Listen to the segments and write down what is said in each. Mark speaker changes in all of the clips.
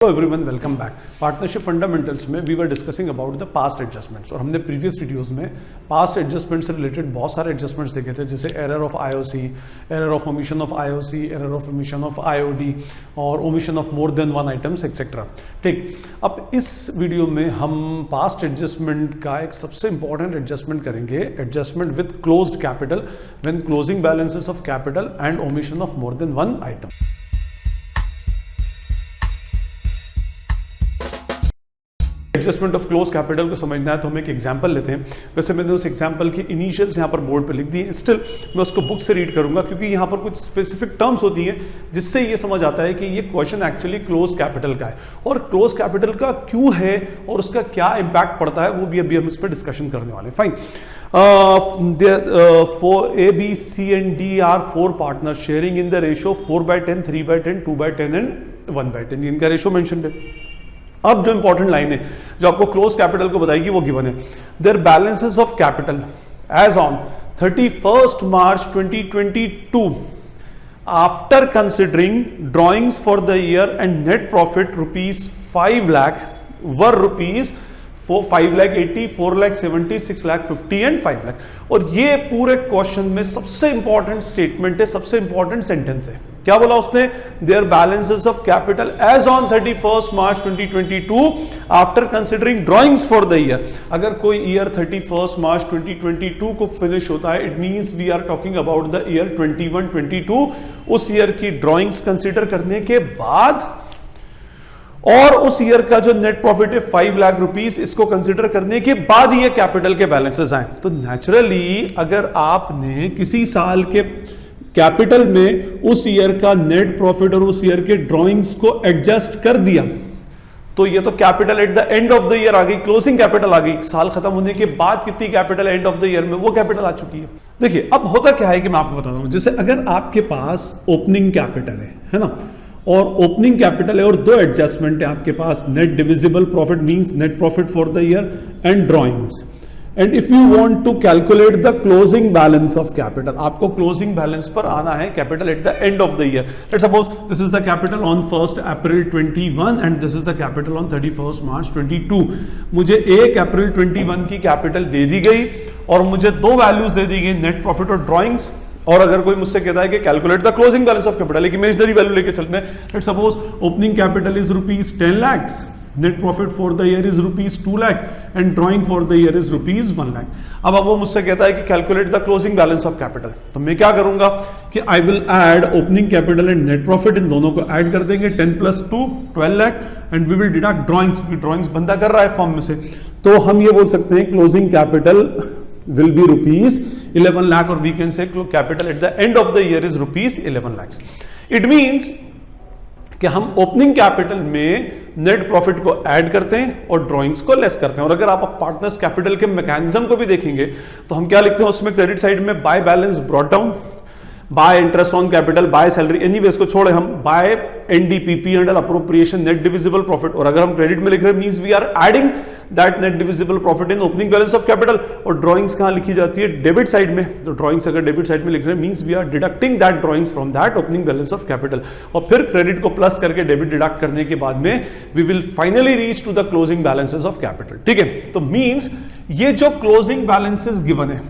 Speaker 1: Hello everyone, welcome back. Partnership fundamentals में we were discussing about the past adjustments और हमने previous videos में past adjustment से related बहुत सारे एडजस्टमेंट्स देखे थे, जैसे error of IOC, error of omission of IOC, error of omission of IOD और omission of more than one items etcetera. ठीक, अब इस वीडियो में हम पास्ट एडजस्टमेंट का एक सबसे इंपॉर्टेंट एडजस्टमेंट करेंगे, adjustment with closed capital when closing balances of capital and omission of more than one item. Adjustment of close capital को समझना है तो हम एक एग्जांपल लेते हैं। वैसे मैंने उस एग्जांपल की इनिशियल्स यहाँ पर बोर्ड पे लिख दी है, स्टिल मैं उसको बुक से रीड करूंगा क्योंकि यहाँ पर कुछ स्पेसिफिक टर्म्स होती हैं जिससे ये समझ आता है कि ये क्वेश्चन एक्चुअली क्लोज कैपिटल का है और क्लोज कैपिटल का क्यों है और उसका क्या इंपैक्ट पड़ता है, वो भी अभी हम इस पर डिस्कशन करने वाले हैं। Fine, for A, B, C and D are four partners sharing in the ratio 4/10, 3/10, 2/10 and 1/10। इनका रेशो मेंशन्ड है। अब जो इंपॉर्टेंट लाइन है जो आपको क्लोज कैपिटल को बताएगी वो गिवन है, their balances of capital as on 31st March 2022 after considering drawings for the year and net profit ₹5 lakh were ₹5,80,000, 4,70,000, 6,50,000 and 5 lakh. और ये पूरे क्वेश्चन में सबसे इंपॉर्टेंट स्टेटमेंट है, सबसे इंपॉर्टेंट सेंटेंस है। क्या बोला उसने? Their balances of capital as on 31st March 2022 after considering drawings for the year. अगर कोई ईयर 31st March 2022 को फिनिश होता है, it means we are talking about the year 21-22। उस ईयर की ड्रॉइंग्स कंसिडर करने के बाद और उस ईयर का जो नेट प्रॉफिट है ₹5 लाख, इसको कंसिडर करने के बाद ये कैपिटल के बैलेंसेस आए। तो नेचुरली अगर आपने किसी साल के कैपिटल में उस ईयर का नेट प्रॉफिट और उस ईयर के ड्रॉइंग्स को एडजस्ट कर दिया तो ये तो capital at the end of the year आ गई, क्लोजिंग कैपिटल आ गई। साल खत्म होने के बाद कितनी capital and of the year में, वो कैपिटल आ चुकी है। देखिए अब होता क्या है कि मैं आपको बताता हूं, जैसे अगर आपके पास ओपनिंग कैपिटल है ना, और ओपनिंग कैपिटल है और दो एडजस्टमेंट है आपके पास, net divisible profit means net profit for the year and drawings, and if you want to calculate the closing balance of capital, आपको क्लोजिंग बैलेंस पर आना है capital at the end of the year. Let's suppose this is the capital on 1st April 21 and this is the capital on 31st March 22। मुझे 1 अप्रैल 21 की capital दे दी गई और मुझे दो वैल्यूज दे दी गई, नेट प्रॉफिट और ड्रॉइंग्स। और अगर कोई मुझसे कहता है कि calculate the closing balance of capital, एक इमेजिनरी वैल्यू लेके चलते हैं। Let's suppose opening capital is ₹10 lakhs, net profit for the year is ₹2 lakh and drawing for the year is ₹1 lakh। अब वो मुझसे कहता है कि calculate the closing balance of capital, तो मैं क्या करूंगा कि I will add opening capital and net profit, इन दोनों को ऐड कर देंगे, 10 + 2 12 lakh and we will deduct drawings, क्योंकि ड्रॉइंग्स बंदा कर रहा है फॉर्म में से। तो हम ये बोल सकते हैं closing capital will be ₹11 lakh, or we can say capital at the end of the year is ₹11 lakhs. It means कि हम ओपनिंग कैपिटल में नेट प्रॉफिट को ऐड करते हैं और ड्रॉइंग्स को लेस करते हैं। और अगर आप पार्टनर्स कैपिटल के मैकेनिज्म को भी देखेंगे तो हम क्या लिखते हैं उसमें, क्रेडिट साइड में by balance brought down, by interest on capital, by salary, anyways को छोड़े हम by NDPP under appropriation net divisible profit. और अगर हम क्रेडिट में लिख रहे हैं means we are adding that net divisible profit in opening balance of capital. और ड्रॉइंग्स कहां लिखी जाती है? डेबिट साइड में। तो ड्रॉइंग्स अगर डेबिट साइड में लिख रहे हैं means we are deducting that drawings from that opening balance of capital. और फिर क्रेडिट को प्लस करके डेबिट डिडक्ट करने के बाद में we will finally reach to the closing balances of capital. ठीक है, तो मींस ये जो क्लोजिंग बैलेंसेस गिवन है,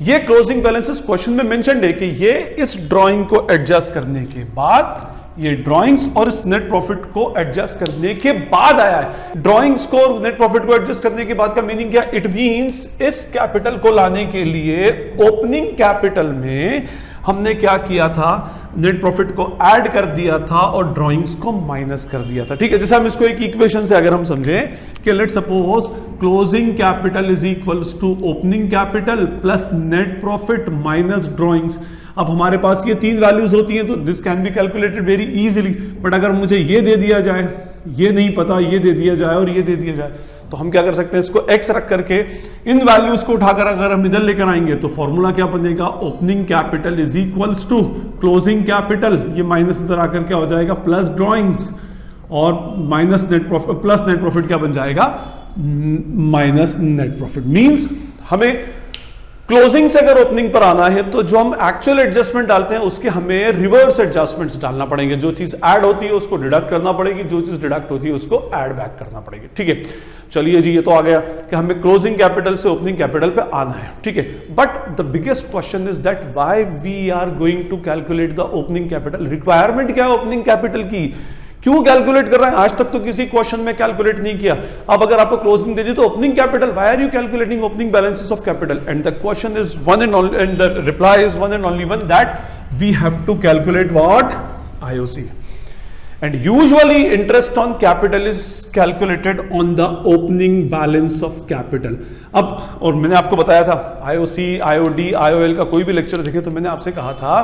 Speaker 1: ये क्लोजिंग बैलेंसेस क्वेश्चन में मेंशन्ड है कि ये इस ड्राइंग को एडजस्ट करने के बाद, ये ड्राइंग्स और इस नेट प्रॉफिट को एडजस्ट करने के बाद आया है। ड्राइंग्स को और नेट प्रॉफिट को एडजस्ट करने के बाद का मीनिंग क्या? इट मींस इस कैपिटल को लाने के लिए ओपनिंग कैपिटल में हमने क्या किया था, नेट प्रॉफिट को ऐड कर दिया था और ड्राइंग्स को माइनस कर दिया था। ठीक है, जैसे हम इसको एक इक्वेशन से अगर हम समझें कि let's suppose closing capital is equals to opening capital plus net profit minus drawings. अब हमारे पास ये तीन वैल्यूज होती हैं तो this can be calculated very easily. But अगर मुझे ये दे दिया जाए, ये नहीं पता, ये दे दिया जाए और ये दे दिया जाए, तो हम क्या कर सकते हैं, इसको x रख करके इन वैल्यूज को उठाकर अगर हम इधर लेकर आएंगे तो फॉर्मूला क्या बनेगा, opening capital is equals to closing capital, ये माइनस इधर आकर क्या हो जाएगा, प्लस ड्रॉइंग्स, और minus net profit, plus net profit क्या बन जाएगा, माइनस नेट प्रॉफिट। मींस हमें क्लोजिंग से अगर ओपनिंग पर आना है तो जो हम एक्चुअल एडजस्टमेंट डालते हैं उसके हमें रिवर्स एडजस्टमेंट्स डालना पड़ेंगे। जो चीज ऐड होती है उसको डिडक्ट करना पड़ेगी, जो चीज डिडक्ट होती है उसको ऐड बैक करना पड़ेगी। ठीक है, चलिए जी, ये तो आ गया कि हमें क्लोजिंग कैपिटल से ओपनिंग कैपिटल पे आना है। ठीक है, but the biggest question is that why we are going to calculate the opening capital. Requirement क्या है ओपनिंग कैपिटल की, क्यों कैलकुलेट कर रहे हैं? आज तक तो किसी क्वेश्चन में कैलकुलेट नहीं किया। अब अगर आपको क्लोजिंग दे दी तो opening capital, why are you calculating opening balances of capital? And the question is one and only, and the reply is one and only one, that we have to calculate what? IOC. And usually interest on capital is calculated on the opening balance of capital. अब, और मैंने आपको बताया था IOC, IOD, IOL का कोई भी lecture देखे तो मैंने आपसे कहा था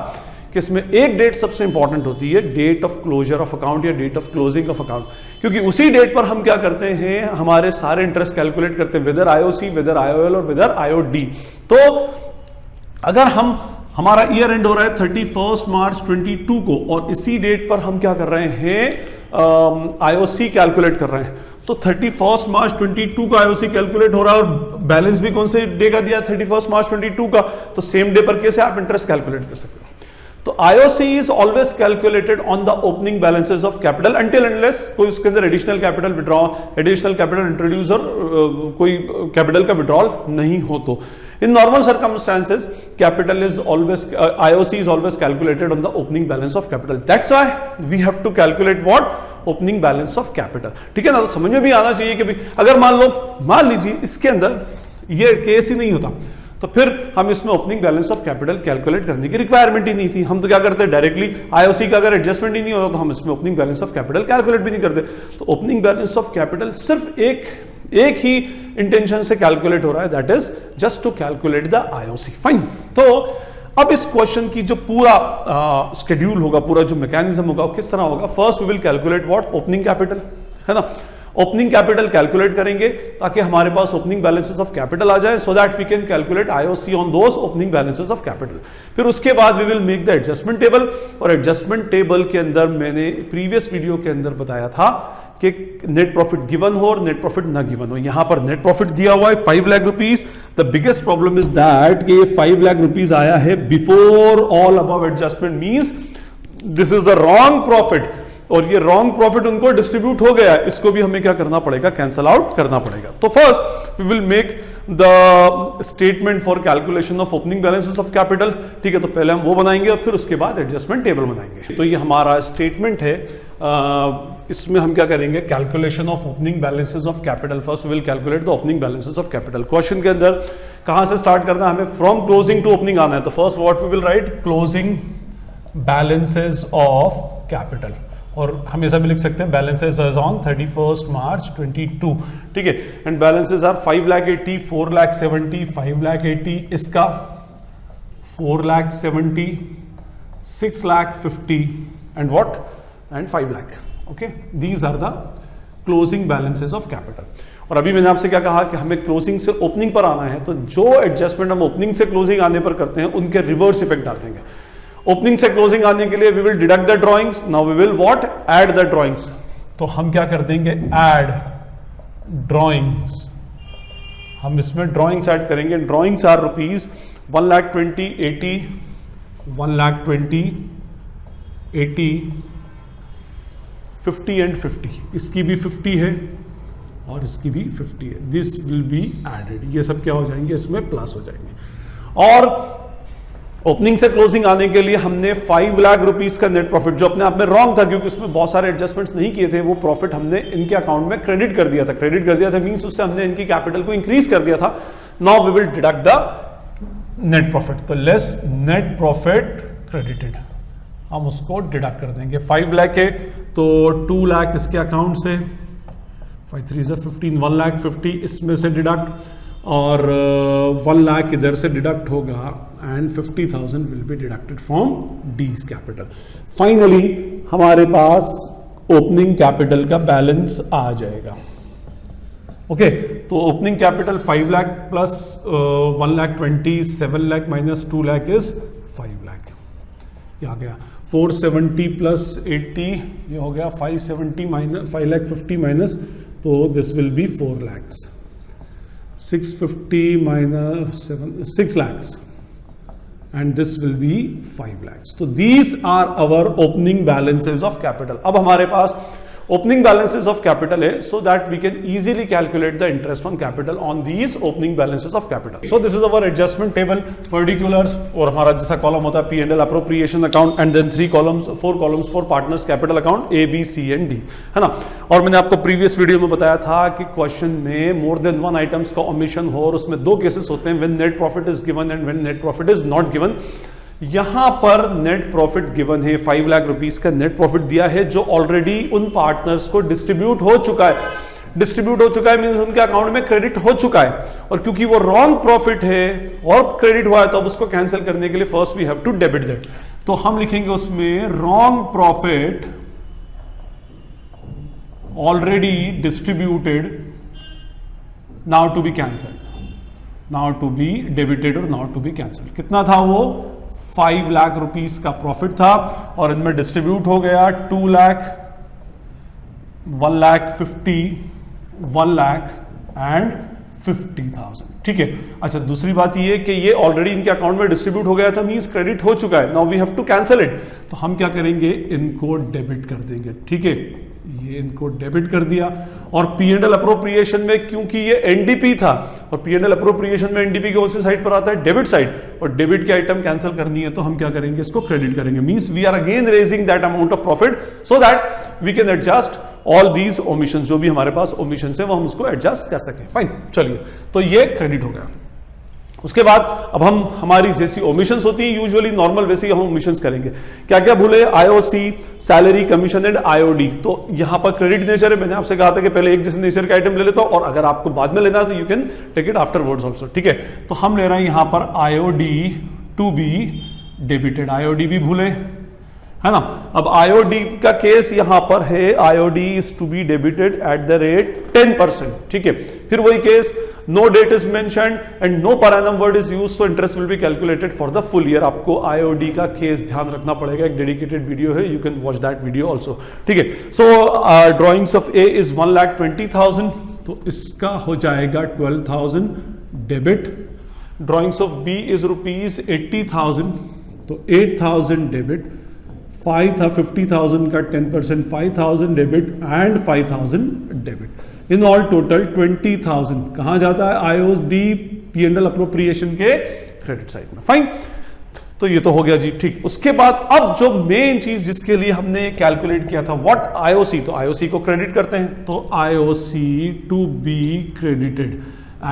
Speaker 1: कि इसमें एक डेट सबसे इंपॉर्टेंट होती है, date of closure of account या date of closing of account, क्योंकि उसी डेट पर हम क्या करते हैं, हमारे सारे इंटरेस्ट कैलकुलेट करते हैं, वेदर IOC, वेदर IOL और वेदर IOD। तो अगर हमारा ईयर एंड हो रहा है 31 मार्च 22 को और इसी डेट पर हम क्या कर रहे हैं, IOC कैलकुलेट कर रहे हैं, तो 31 मार्च 22 का IOC कैलकुलेट हो रहा है और बैलेंस भी कौन से डे का दिया, 31 मार्च 22 का, तो सेम डे पर कैसे आप इंटरेस्ट कैलकुलेट कर सकते हो? तो IOC is always calculated on the opening balances of capital until unless कोई उसके अंदर additional capital withdraw, additional capital introduce और कोई कैपिटल का विड्रॉल नहीं हो तो। In normal circumstances, capital is always IOC is always calculated on the opening balance of capital. That's why we have to calculate what? Opening balance of capital. ठीक है ना? तो समझ में भी आना चाहिए कि अगर मान लीजिए इसके अंदर ये केस ही नहीं होता तो फिर हम इसमें opening balance of capital calculate करने की रिक्वायरमेंट ही नहीं थी। हम तो क्या करते हैं, डायरेक्टली IOC का अगर एडजस्टमेंट ही नहीं होता तो हम इसमें opening balance of capital calculate भी नहीं करते। तो ओपनिंग बैलेंस ऑफ कैपिटल सिर्फ एक ही इंटेंशन से कैलकुलेट हो रहा है, that is just to calculate the IOC। Fine. तो अब इस क्वेश्चन की जो पूरा शेड्यूल होगा, पूरा जो मैकेनिज्म होगा, किस तरह होगा? First we will calculate what? Opening capital, है ना? ओपनिंग कैपिटल कैलकुलेट करेंगे ताकि हमारे पास ओपनिंग बैलेंसेस ऑफ कैपिटल आ जाए, so that we can calculate IOC on those opening balances of capital. फिर उसके बाद we will make the adjustment table, और एडजस्टमेंट टेबल के अंदर मैंने प्रीवियस वीडियो के अंदर बताया था कि नेट प्रॉफिट गिवन हो और नेट प्रॉफिट ना गिवन हो। यहां पर नेट प्रॉफिट दिया हुआ है 5 lakh rupees. The biggest problem is that कि ये 5 लाख रुपीज आया है before all above adjustment, means this is the wrong profit, और ये रॉन्ग प्रॉफिट उनको डिस्ट्रीब्यूट हो गया है, इसको भी हमें क्या करना पड़ेगा, कैंसल आउट करना पड़ेगा। तो first we will make the statement for calculation of opening balances of capital. ठीक है, तो पहले हम वो बनाएंगे और फिर उसके बाद एडजस्टमेंट टेबल बनाएंगे। तो ये हमारा स्टेटमेंट है, इसमें हम क्या करेंगे, calculation of opening balances of capital. First we will calculate the opening balances of capital. Question के अंदर कहां से स्टार्ट करना है हमें, फ्रॉम क्लोजिंग टू ओपनिंग आना है। तो first what we will write, closing balances of capital, और हमेशा भी लिख सकते हैं बैलेंसेस एज ऑन 31 मार्च 22। ठीक है, एंड बैलेंसेस आर 5,80,000, 4,70,000, 5,80,000, इसका 4,70,000, 6,50,000 and what, and 5 lakh. Okay, these are the closing balances of capital. और अभी मैंने आपसे क्या कहा कि हमें क्लोजिंग से ओपनिंग पर आना है, तो जो एडजस्टमेंट हम ओपनिंग से क्लोजिंग आने पर करते हैं उनके रिवर्स इफेक्ट डाल देंगे। ओपनिंग से क्लोजिंग आने के लिए we will deduct the drawings, now we will what, add the drawings. तो हम क्या कर देंगे, ऐड ड्रॉइंग्स। हम इसमें ड्रॉइंग्स ऐड करेंगे। Drawings are rupees 1,20,000, 80, 1,20,000, 80, 50 and 50। इसकी भी 50 है और इसकी भी 50 है। This will be added. ये सब क्या हो जाएंगे, इसमें प्लस हो जाएंगे। और ओपनिंग से क्लोजिंग आने के लिए हमने 5 लाख रुपीस का नेट प्रॉफिट, जो अपने आप में रॉन्ग था क्योंकि उसमें बहुत सारे एडजस्टमेंट्स नहीं किए थे, वो प्रॉफिट हमने इनके अकाउंट में क्रेडिट कर दिया था। क्रेडिट कर दिया था मींस उससे हमने इनकी कैपिटल को इंक्रीज कर दिया था। Now we will deduct the net profit. तो लेस नेट प्रॉफिट क्रेडिटेड, हम उसको डिडक्ट कर देंगे। 5 लाख है तो 2 लाख इसके अकाउंट से, 5 3 15, 1,50,000 इसमें से डिडक्ट, और 1 लाख इधर से डिडक्ट होगा, and 50,000 will be deducted from Ds capital. Finally हमारे पास ओपनिंग कैपिटल का बैलेंस आ जाएगा। ओके, तो opening capital 5 lakh plus 1,20,000, 7 lakh minus 2 lakh is 5 lakh. ये आ गया 470 प्लस 80, ये हो गया 570 माइनस 5,50,000 माइनस, तो this will B 4 lakhs। 650 minus 6 lakhs, and this will be 5 lakhs. So these are our opening balances of capital. अब हमारे पास opening balances of capital है, so that we can easily calculate the interest on capital on these opening balances of capital. So this is our adjustment table, particulars, और हमारा जैसा column होता है P&L appropriation account, and then 4 columns for partners capital account A, B, C and D, है ना. और मैंने आपको प्रीवियस वीडियो में बताया था कि क्वेश्चन में मोर देन वन आइटम्स का ओमिशन हो, और उसमें 2 केसेस होते हैं, when net profit is given and when net profit is not given. यहां पर नेट प्रॉफिट गिवन है, 5 लाख रुपीस का नेट प्रॉफिट दिया है, जो ऑलरेडी उन पार्टनर्स को डिस्ट्रीब्यूट हो चुका है. डिस्ट्रीब्यूट हो चुका है मींस उनके अकाउंट में क्रेडिट हो चुका है, और क्योंकि वो रॉन्ग प्रॉफिट है और क्रेडिट हुआ है, तो अब उसको कैंसिल करने के लिए first we have to debit that. तो हम लिखेंगे उसमें wrong profit already distributed now to be cancelled, now to be debited और नाउ टू बी कैंसल्ड. कितना था वो? 5 लाख रुपीस का प्रॉफिट था, और इनमें डिस्ट्रीब्यूट हो गया 2 लाख, 1 लाख 50, 1 लाख एंड 50,000. ठीक है. अच्छा, दूसरी बात ये कि ये ऑलरेडी इनके अकाउंट में डिस्ट्रीब्यूट हो गया था, मींस क्रेडिट हो चुका है. Now we have to cancel it. तो हम क्या करेंगे? इनको डेबिट कर देंगे. ठीक है, ये इनको डेबिट कर दिया. और P&L अप्रोप्रिएशन में क्योंकि ये एनडीपी था, और P&L अप्रोप्रिएशन में एनडीपी कौन सी साइड पर आता है? Debit side. और डेबिट की आइटम कैंसिल करनी है, तो हम क्या करेंगे? इसको क्रेडिट करेंगे. Means we are again raising that amount of profit so that we can adjust all these omissions. जो भी हमारे पास ओमिशंस है वो हम उसको एडजस्ट कर सकें. फाइन, चलिए, तो ये क्रेडिट हो गया. उसके बाद अब हम हमारी जैसी ओमिशंस होती हैं यूजुअली नॉर्मल, वैसे ही हम ओमिशंस करेंगे. क्या क्या भूले? IOC, salary, commission and IOD. तो यहां पर क्रेडिट नेचर है. मैंने आपसे कहा था कि पहले एक जैसे नेचर का आइटम ले लेता हूं, और अगर आपको बाद में लेना है तो you can take it afterwards also. ठीक है, तो हम ले रहे हैं यहां पर IOD to be debited. IOD भी भूले, है ना. अब आईओडी का केस यहां पर है, IOD is to be debited at the rate 10%. ठीक है. फिर वही case, no date is mentioned and no per annum word is used, so interest will be calculated for the full year. आपको IOD का case ध्यान रखना पड़ेगा. एक डेडिकेटेड वीडियो है, you can watch that video also. ठीक है. So drawings of A is 1,20,000, तो इसका हो जाएगा 12,000 debit. Drawings of B is ₹80,000, तो 8,000 डेबिट. 50,000 का 10%, 5,000 debit and 5,000 debit. In all total 20,000 कहां जाता है? आईओडी P&L अप्रोप्रिएशन के क्रेडिट साइड में. फाइन, तो ये तो हो गया जी. ठीक. उसके बाद अब जो मेन चीज जिसके लिए हमने कैलकुलेट किया था, व्हाट? आईओसी. तो आईओसी को क्रेडिट करते हैं, तो IOC to be credited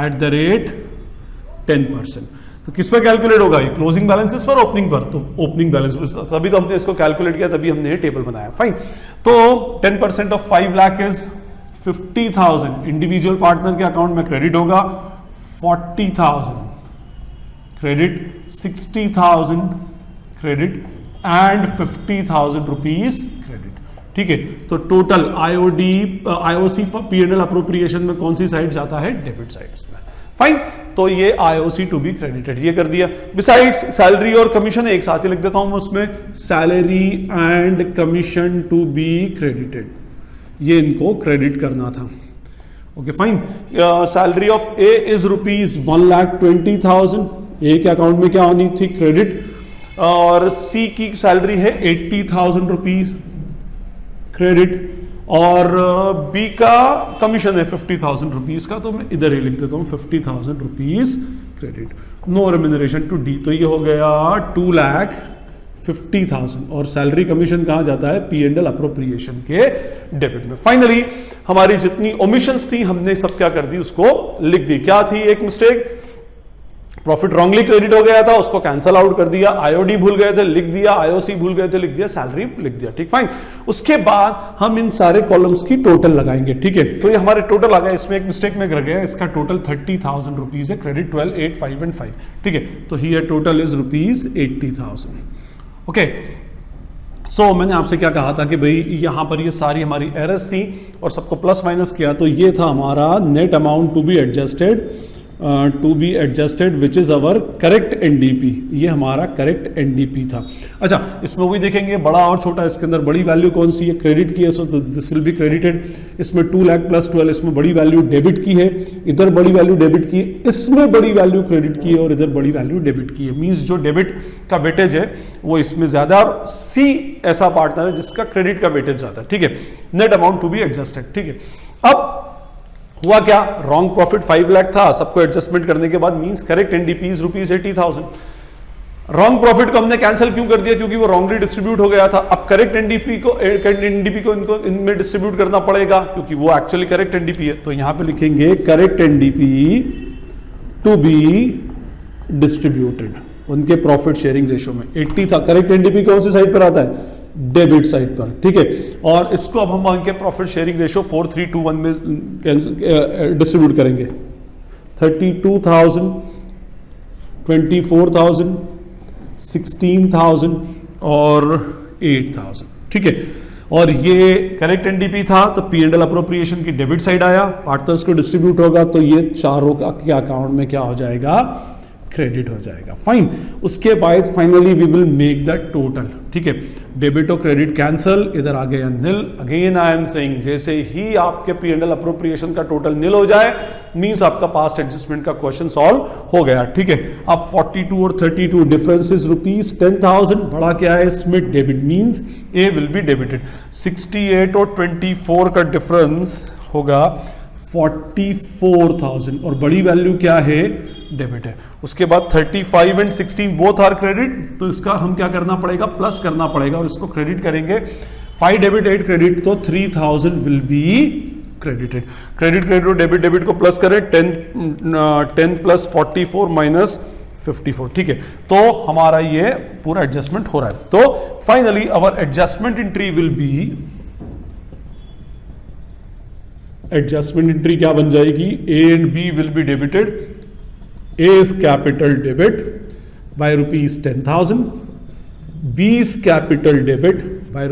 Speaker 1: at the rate 10%. तो किस पर कैलकुलेट होगा? ये क्लोजिंग बैलेंसेस पर, ओपनिंग पर. तो ओपनिंग बैलेंस, तभी तो हमने इसको कैलकुलेट किया, तभी हमने ये टेबल बनाया. फाइन. तो 10% of 5 lakh is 50,000. Individual partner के अकाउंट में क्रेडिट होगा. 40,000 credit, 60,000 credit and 50,000 rupees credit. ठीक है. तो टोटल आईओसी P&L अप्रोप्रिएशन में कौन सी साइड जाता है? डेबिट साइड में. फाइन. तो ये आईओसी टू बी क्रेडिटेड, ये कर दिया. बिसाइड्स सैलरी और कमीशन एक साथ ही लिख देता हूं मैं उसमें, salary and commission to be credited. ये इनको क्रेडिट करना था. Okay fine. Salary of A is ₹1,20,000. A के अकाउंट में क्या होनी थी? क्रेडिट. और सी की सैलरी है 80,000 रुपीज क्रेडिट, और बी का कमीशन है 50,000 रुपीज का, तो मैं इधर ही लिख देता हूं 50,000 rupees credit. No remuneration to D. तो ये हो गया 2,50,000. और सैलरी कमीशन कहां जाता है? P&L अप्रोप्रिएशन के डेबिट में. फाइनली हमारी जितनी ओमिशंस थी हमने सब क्या कर दी? उसको लिख दी. क्या थी एक मिस्टेक? प्रॉफिट रॉन्गली क्रेडिट हो गया था, उसको कैंसल आउट कर दिया. आईओडी भूल गए थे, लिख दिया. आईओसी भूल गए थे, लिख दिया. सैलरी लिख दिया. ठीक. फाइन. उसके बाद हम इन सारे कॉलम्स की टोटल लगाएंगे. ठीक है. तो ये हमारे टोटल आ गया. इसमें एक मिस्टेक में रह गया, इसका टोटल 30,000 रुपीज है. Credit 12, 8, 5 and 5. ठीक है. तो हियर टोटल इज ₹80,000. ओके. सो मैंने आपसे क्या कहा था कि भाई यहां पर ये सारी हमारी एरर्स थी और सबको प्लस माइनस किया, तो ये था हमारा net amount to be adjusted to be adjusted which is our correct NDP, ये हमारा करेक्ट एनडीपी था। अच्छा, इसमें वही देखेंगे बड़ा और छोटा, इसके अंदर बड़ी वैल्यू कौन सी है, क्रेडिट की है, so this will be credited. इसमें 2 लाख प्लस 12, इसमें बड़ी वैल्यू डेबिट की है, इधर बड़ी वैल्यू डेबिट की है, इसमें बड़ी वैल्यू क्रेडिट की है और इधर बड़ी वैल्यू डेबिट की है। मींस जो डेबिट का वेटेज है वो इसमें ज्यादा, और सी ऐसा पार्टनर है जिसका क्रेडिट का वेटेज ज्यादा है, ठीक है। Net amount to be adjusted, ठीक है। अब हुआ क्या, रॉन्ग प्रॉफिट 5 लाख था, सबको एडजस्टमेंट करने के बाद means correct NDP is ₹80,000। Wrong profit को हमने कैंसिल क्यों कर दिया, क्योंकि वो रॉन्गली डिस्ट्रीब्यूट हो गया था। अब करेक्ट एनडीपी को इनको इनमें डिस्ट्रीब्यूट करना पड़ेगा क्योंकि वो एक्चुअली करेक्ट एनडीपी है। तो यहां पे लिखेंगे correct NDP to be distributed उनके प्रॉफिट शेयरिंग रेशियो में। 80 था, करेक्ट एनडीपी कौन सी साइड पर आता है, डेबिट साइड पर, ठीक है। और इसको अब हम उनके प्रॉफिट शेयरिंग रेशियो 4:3:1 में डिस्ट्रीब्यूट करेंगे। 32,000, 24,000, 16,000 और 8,000, ठीक है। और ये करेक्ट एनडीपी था, तो P&L अप्रोप्रिएशन की डेबिट साइड आया, पार्टनर्स को डिस्ट्रीब्यूट होगा, तो ये चारों के अकाउंट में क्या हो जाएगा, क्रेडिट हो जाएगा। फाइन, उसके बाद finally we will make the total, ठीक है। डेबिट और क्रेडिट कैंसल, इधर आ गया nil. Again I am saying, जैसे ही आपके P&L अप्रोप्रिएशन का टोटल निल हो जाए मींस आपका पास्ट एडजस्टमेंट का क्वेश्चन सॉल्व हो गया, ठीक है। अब 42 और 32 डिफरेंस इज ₹10,000, बड़ा क्या है इसमें, debit, means A will be debited. 68 और 24 का डिफरेंस होगा 44,000 और बड़ी वैल्यू क्या है, डेबिट है। उसके बाद 35 एंड 16 बोथ आर क्रेडिट, तो इसका हम क्या करना पड़ेगा, प्लस करना पड़ेगा और इसको क्रेडिट करेंगे। 5 डेबिट 8 क्रेडिट, तो 3,000 विल बी क्रेडिटेड। क्रेडिट और डेबिट को प्लस करें, 10 प्लस 44 माइनस 54, ठीक है। तो हमारा ये पूरा एडजस्टमेंट हो रहा है। तो finally our adjustment entry will be, adjustment entry क्या बन जाएगी, A and B will be debited. A is capital debit by ₹10,000, B is capital debit by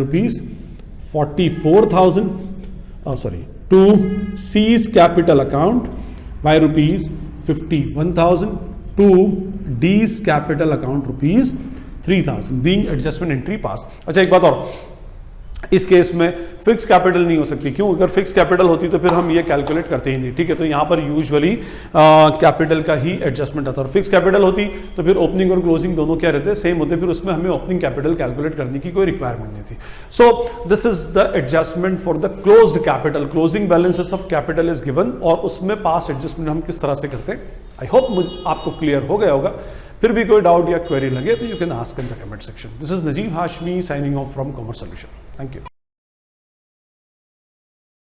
Speaker 1: ₹44,000, to C is capital account by ₹51,000, to D is capital account ₹3,000, being adjustment entry pass। अच्छा, एक बात और, इस case में fix capital नहीं हो सकती, क्यों, अगर फिक्स कैपिटल होती तो फिर हम ये कैलकुलेट करते ही नहीं, ठीक है। तो यहां पर यूजुअली कैपिटल का ही एडजस्टमेंट आता है, और फिक्स कैपिटल होती तो फिर ओपनिंग और क्लोजिंग दोनों क्या रहते, सेम होते, फिर उसमें हमें ओपनिंग कैपिटल कैलकुलेट करने की कोई रिक्वायरमेंट नहीं थी। So this is the adjustment for the closed capital, closing balances of capital is given, और उसमें पास्ट एडजस्टमेंट हम किस तरह से करते हैं। आई होप आपको क्लियर हो गया होगा। फिर भी कोई डाउट या क्वेरी लगे तो you can ask in the comment section. This is Najeeb Hashmi signing off from commerce solution. Thank you.